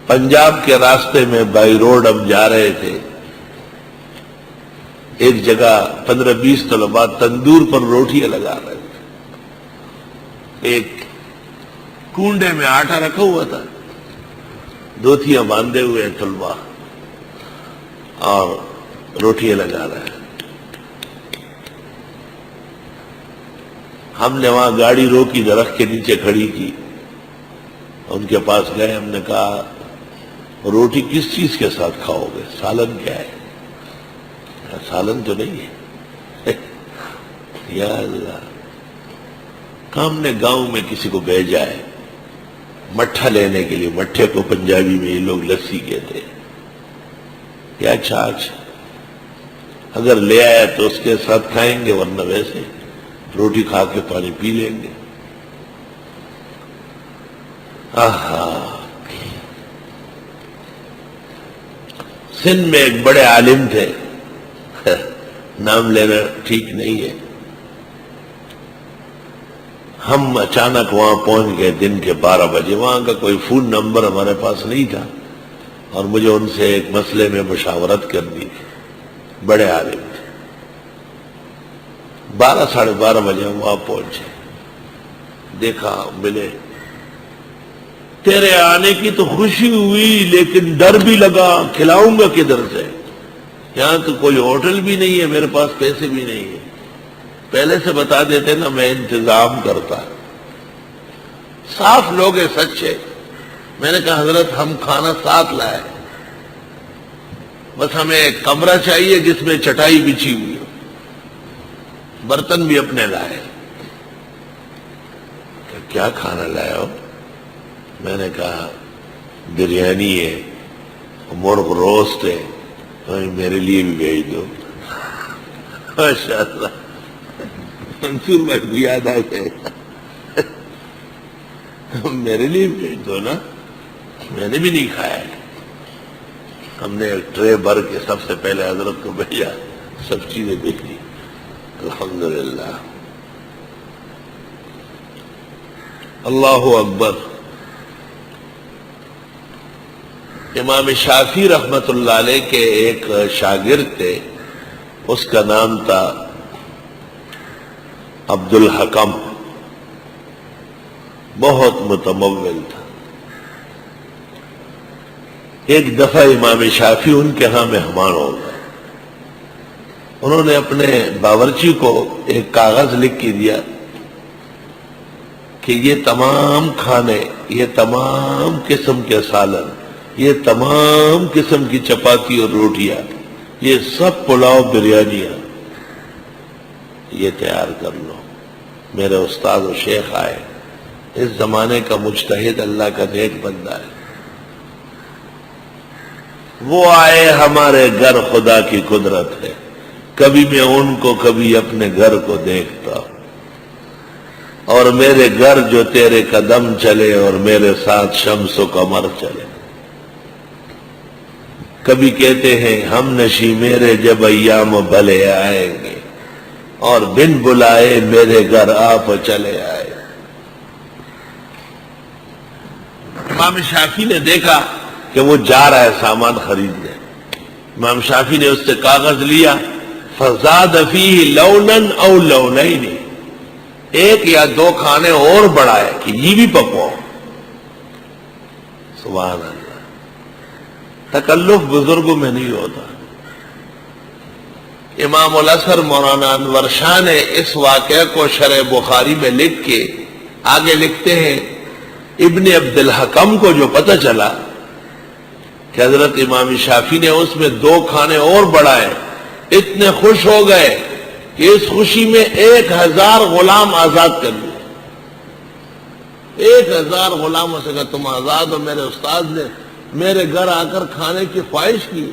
پنجاب کے راستے میں بائی روڈ ہم جا رہے تھے، ایک جگہ 15-20 طلباء تندور پر روٹیاں لگا رہے تھے، ایک کنڈے میں آٹا رکھا ہوا تھا، دوتیاں باندھے ہوئے طلباء اور روٹیاں لگا رہے ہیں۔ ہم نے وہاں گاڑی روکی، درخت کے نیچے کھڑی کی، ان کے پاس گئے، ہم نے کہا روٹی کس چیز کے ساتھ کھاؤ گے؟ سالن کیا ہے؟ سالن تو نہیں ہے۔ یا اللہ، ہم نے گاؤں میں کسی کو بھیجا ہے مٹھا لینے کے لیے، مٹھے کو پنجابی میں یہ لوگ لسی کہتے ہیں، یا چھاچھ، اگر لے آیا تو اس کے ساتھ کھائیں گے، ورنہ ویسے روٹی کھا کے پانی پی لیں گے۔ آہا، سندھ میں ایک بڑے عالم تھے، نام لینا ٹھیک نہیں ہے، ہم اچانک وہاں پہنچ گئے دن کے 12 بجے، وہاں کا کوئی فون نمبر ہمارے پاس نہیں تھا، اور مجھے ان سے ایک مسئلے میں مشاورت کرنی تھی، بڑے عالم تھے۔ 12 ساڑھے 12 بجے ہم وہاں پہنچے، دیکھا، ملے، تیرے آنے کی تو خوشی ہوئی لیکن ڈر بھی لگا، کھلاؤں گا کدھر سے؟ یہاں تو کوئی ہوٹل بھی نہیں ہے، میرے پاس پیسے بھی نہیں ہے، پہلے سے بتا دیتے نا، میں انتظام کرتا۔ صاف لوگ ہیں، سچے۔ میں نے کہا حضرت ہم کھانا ساتھ لائے، بس ہمیں ایک کمرہ چاہیے جس میں چٹائی بچھی ہوئی ہو، برتن بھی اپنے لائے۔ کہ کیا کھانا لائے ہو؟ میں نے کہا بریانی ہے، مرغ روسٹ ہے، میرے لیے بھی بھیج دو۔ ماشاء اللہ، منصور میں بھی یاد آ گئے، میرے لیے بھی بھیج دو نا، میں نے بھی نہیں کھایا ہے۔ ہم نے ایک ٹرے بھر کے سب سے پہلے حضرت کو بھیجا، سب چیزیں بھیجی، الحمدللہ۔ اللہ اکبر۔ امام شافعی رحمت اللہ علیہ کے ایک شاگرد تھے، اس کا نام تھا عبد الحکم، بہت متمول تھا۔ ایک دفعہ امام شافعی ان کے ہاں مہمان ہو گئے، انہوں نے اپنے باورچی کو ایک کاغذ لکھ کے دیا کہ یہ تمام کھانے، یہ تمام قسم کے سالن، یہ تمام قسم کی چپاتی اور روٹیاں، یہ سب پلاؤ بریانیاں، یہ تیار کر لو۔ میرے استاد و شیخ آئے، اس زمانے کا مجتہد، اللہ کا نیک بندہ ہے، وہ آئے، ہمارے گھر خدا کی قدرت ہے، کبھی میں ان کو کبھی اپنے گھر کو دیکھتا ہوں، اور میرے گھر جو تیرے قدم چلے اور میرے ساتھ شمس و قمر چلے۔ کبھی کہتے ہیں ہم نشی میرے جب ایام بھلے آئیں گے، اور بن بلائے میرے گھر آپ چلے آئے۔ امام شافعی نے دیکھا کہ وہ جا رہا ہے سامان خریدنے، امام شافعی نے اس سے کاغذ لیا، فزاد فیہ لونن او لونین، ایک یا دو کھانے اور بڑھائے کہ یہ بھی پکواؤ۔ سبحان اللہ، تکلف بزرگوں میں نہیں ہوتا۔ امام الاثر مولانا انور شاہ نے اس واقعے کو شرح بخاری میں لکھ کے آگے لکھتے ہیں، ابن عبد الحکم کو جو پتہ چلا کہ حضرت امام شافعی نے اس میں 2 کھانے اور بڑھائے، اتنے خوش ہو گئے کہ اس خوشی میں 1000 غلام آزاد کر دیے۔ 1000 غلاموں سے کہا تم آزاد ہو، میرے استاد نے میرے گھر آ کر کھانے کی خواہش کی،